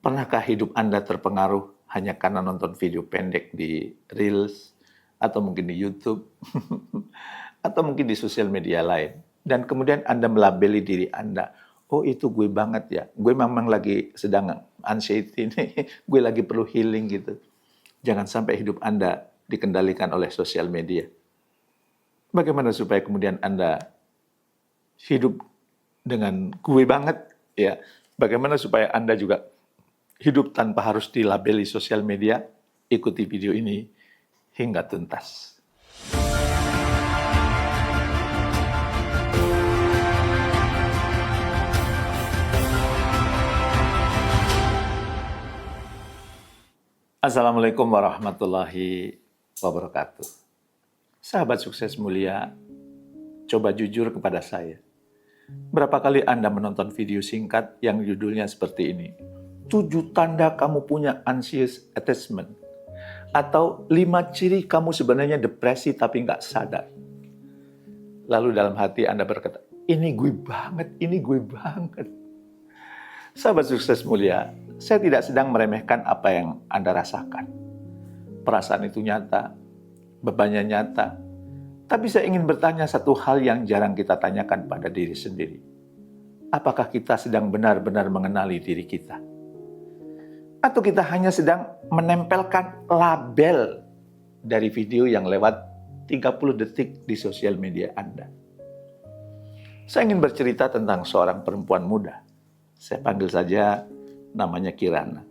Pernahkah hidup Anda terpengaruh hanya karena nonton video pendek di Reels, atau mungkin di YouTube, atau mungkin di sosial media lain, dan kemudian Anda melabeli diri Anda, oh itu gue banget ya, gue memang lagi sedang anxiety nih, gue lagi perlu healing gitu. Jangan sampai hidup Anda dikendalikan oleh sosial media. Bagaimana supaya kemudian Anda hidup dengan gue banget ya? Bagaimana supaya Anda juga hidup tanpa harus dilabeli sosial media? Ikuti video ini hingga tuntas. Assalamualaikum warahmatullahi wabarakatuh. Sahabat sukses mulia, coba jujur kepada saya. Berapa kali Anda menonton video singkat yang judulnya seperti ini? 7 tanda kamu punya anxious attachment. Atau 5 ciri kamu sebenarnya depresi tapi nggak sadar. Lalu dalam hati Anda berkata, ini gue banget, ini gue banget. Sahabat sukses mulia, saya tidak sedang meremehkan apa yang Anda rasakan. Perasaan itu nyata, bebannya nyata. Tapi saya ingin bertanya satu hal yang jarang kita tanyakan pada diri sendiri. Apakah kita sedang benar-benar mengenali diri kita? Atau kita hanya sedang menempelkan label dari video yang lewat 30 detik di sosial media Anda? Saya ingin bercerita tentang seorang perempuan muda. Saya panggil saja namanya Kirana.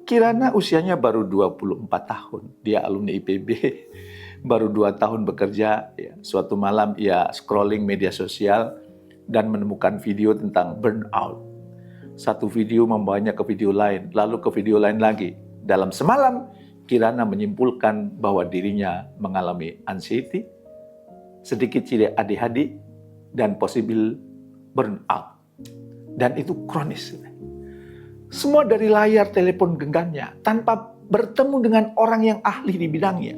Kirana usianya baru 24 tahun. Dia alumni IPB. Baru 2 tahun bekerja, ya. Suatu malam ia scrolling media sosial dan menemukan video tentang burnout. Satu video membawanya ke video lain, lalu ke video lain lagi. Dalam semalam, Kirana menyimpulkan bahwa dirinya mengalami anxiety, sedikit ciri ADHD, dan possible burnout. Dan itu kronis. Semua dari layar telepon genggamnya, tanpa bertemu dengan orang yang ahli di bidangnya.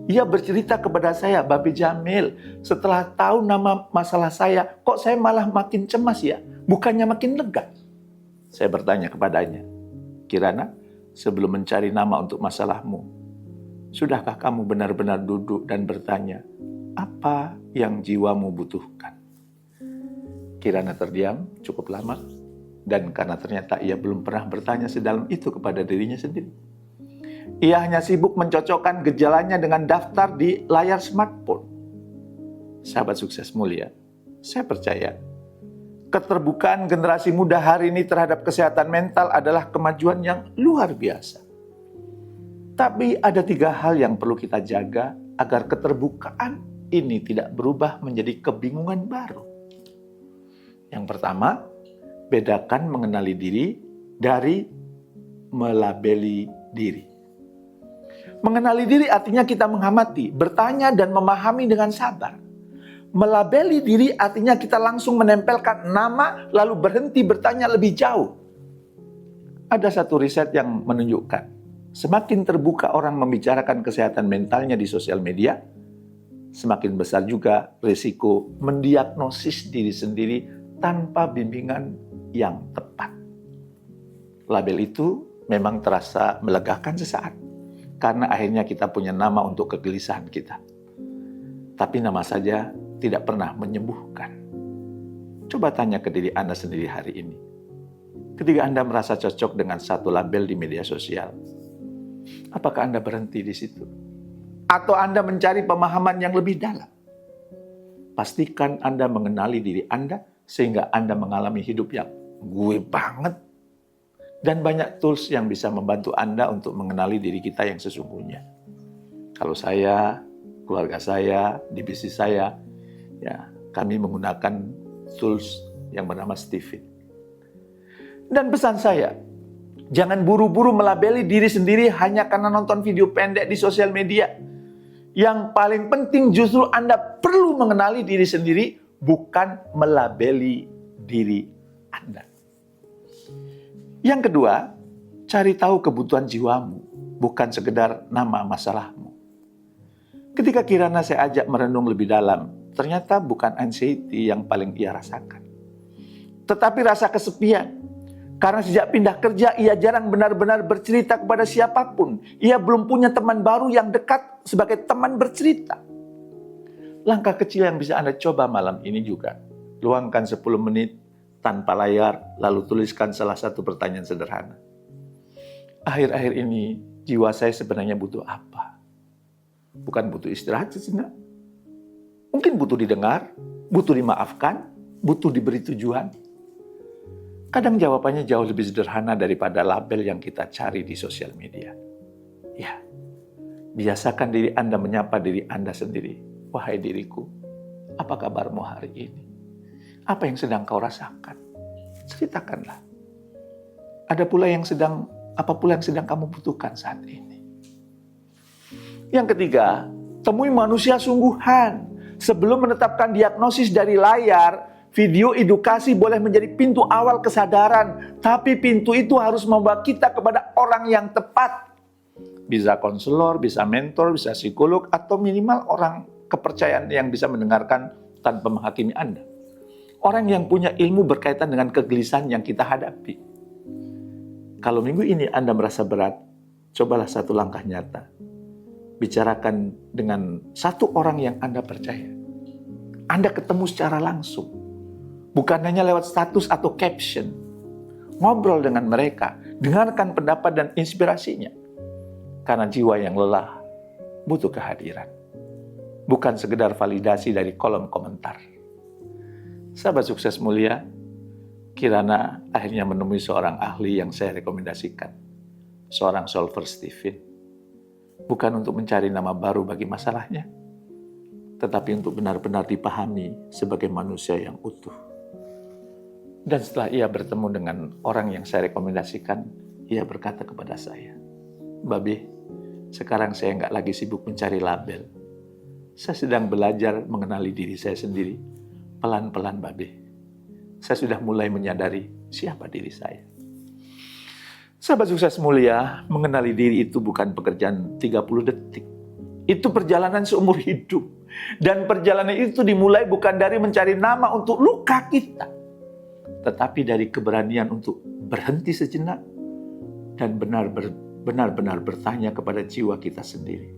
Ia bercerita kepada saya, Babe Jamil, setelah tahu nama masalah saya, kok saya malah makin cemas ya? Bukannya makin lega. Saya bertanya kepadanya, Kirana, sebelum mencari nama untuk masalahmu, sudahkah kamu benar-benar duduk dan bertanya, apa yang jiwamu butuhkan? Kirana terdiam cukup lama, dan karena ternyata ia belum pernah bertanya sedalam itu kepada dirinya sendiri. Ia hanya sibuk mencocokkan gejalanya dengan daftar di layar smartphone. Sahabat sukses mulia, saya percaya keterbukaan generasi muda hari ini terhadap kesehatan mental adalah kemajuan yang luar biasa. Tapi ada 3 hal yang perlu kita jaga agar keterbukaan ini tidak berubah menjadi kebingungan baru. Yang pertama, bedakan mengenali diri dari melabeli diri. Mengenali diri artinya kita mengamati, bertanya dan memahami dengan sabar. Melabeli diri artinya kita langsung menempelkan nama lalu berhenti bertanya lebih jauh. Ada satu riset yang menunjukkan, semakin terbuka orang membicarakan kesehatan mentalnya di sosial media, semakin besar juga risiko mendiagnosis diri sendiri tanpa bimbingan yang tepat. Label itu memang terasa melegakan sesaat, karena akhirnya kita punya nama untuk kegelisahan kita. Tapi nama saja tidak pernah menyembuhkan. Coba tanya ke diri Anda sendiri hari ini. Ketika Anda merasa cocok dengan satu label di media sosial, apakah Anda berhenti di situ? Atau Anda mencari pemahaman yang lebih dalam? Pastikan Anda mengenali diri Anda sehingga Anda mengalami hidup yang gue banget. Dan banyak tools yang bisa membantu Anda untuk mengenali diri kita yang sesungguhnya. Kalau saya, keluarga saya, di bisnis saya, ya kami menggunakan tools yang bernama Stephen. Dan pesan saya, jangan buru-buru melabeli diri sendiri hanya karena nonton video pendek di sosial media. Yang paling penting justru Anda perlu mengenali diri sendiri, bukan melabeli diri Anda. Yang kedua, cari tahu kebutuhan jiwamu, bukan sekedar nama masalahmu. Ketika Kirana saya ajak merenung lebih dalam, ternyata bukan anxiety yang paling ia rasakan, tetapi rasa kesepian. Karena sejak pindah kerja, ia jarang benar-benar bercerita kepada siapapun. Ia belum punya teman baru yang dekat sebagai teman bercerita. Langkah kecil yang bisa Anda coba malam ini juga. Luangkan 10 menit tanpa layar, lalu tuliskan salah satu pertanyaan sederhana. Akhir-akhir ini, jiwa saya sebenarnya butuh apa? Bukan butuh istirahat sejenak. Mungkin butuh didengar, butuh dimaafkan, butuh diberi tujuan. Kadang jawabannya jauh lebih sederhana daripada label yang kita cari di sosial media. Ya, biasakan diri Anda menyapa diri Anda sendiri. Wahai diriku, apa kabarmu hari ini? Apa yang sedang kau rasakan? Ceritakanlah. Ada pula apa pula yang sedang kamu butuhkan saat ini. Yang ketiga, temui manusia sungguhan. Sebelum menetapkan diagnosis dari layar, video edukasi boleh menjadi pintu awal kesadaran, tapi pintu itu harus membawa kita kepada orang yang tepat. Bisa konselor, bisa mentor, bisa psikolog, atau minimal orang kepercayaan yang bisa mendengarkan tanpa menghakimi Anda. Orang yang punya ilmu berkaitan dengan kegelisahan yang kita hadapi. Kalau minggu ini Anda merasa berat, cobalah satu langkah nyata. Bicarakan dengan satu orang yang Anda percaya. Anda ketemu secara langsung. Bukan hanya lewat status atau caption. Ngobrol dengan mereka, dengarkan pendapat dan inspirasinya. Karena jiwa yang lelah butuh kehadiran. Bukan sekedar validasi dari kolom komentar. Sahabat sukses mulia, Kirana akhirnya menemui seorang ahli yang saya rekomendasikan. Seorang solver Stephen. Bukan untuk mencari nama baru bagi masalahnya, tetapi untuk benar-benar dipahami sebagai manusia yang utuh. Dan setelah ia bertemu dengan orang yang saya rekomendasikan, ia berkata kepada saya, Babe, sekarang saya nggak lagi sibuk mencari label. Saya sedang belajar mengenali diri saya sendiri. Pelan-pelan, Babe. Saya sudah mulai menyadari siapa diri saya. Sahabat sukses mulia, mengenali diri itu bukan pekerjaan 30 detik. Itu perjalanan seumur hidup. Dan perjalanan itu dimulai bukan dari mencari nama untuk luka kita, tetapi dari keberanian untuk berhenti sejenak dan benar-benar bertanya kepada jiwa kita sendiri.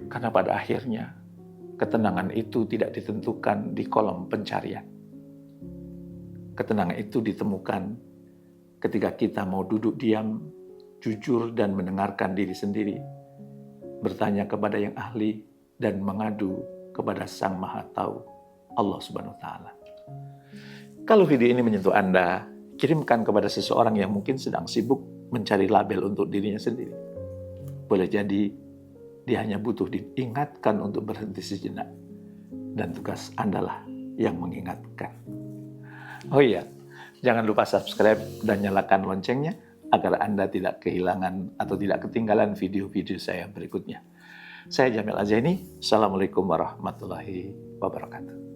Karena pada akhirnya, ketenangan itu tidak ditentukan di kolom pencarian. Ketenangan itu ditemukan ketika kita mau duduk diam, jujur dan mendengarkan diri sendiri, bertanya kepada yang ahli dan mengadu kepada Sang Maha Tahu, Allah Subhanahu wa Ta'ala. Kalau video ini menyentuh Anda, kirimkan kepada seseorang yang mungkin sedang sibuk mencari label untuk dirinya sendiri. Boleh jadi dia hanya butuh diingatkan untuk berhenti sejenak. Dan tugas Anda lah yang mengingatkan. Oh iya, jangan lupa subscribe dan nyalakan loncengnya agar Anda tidak kehilangan atau tidak ketinggalan video-video saya berikutnya. Saya Jamil Azaini. Assalamualaikum warahmatullahi wabarakatuh.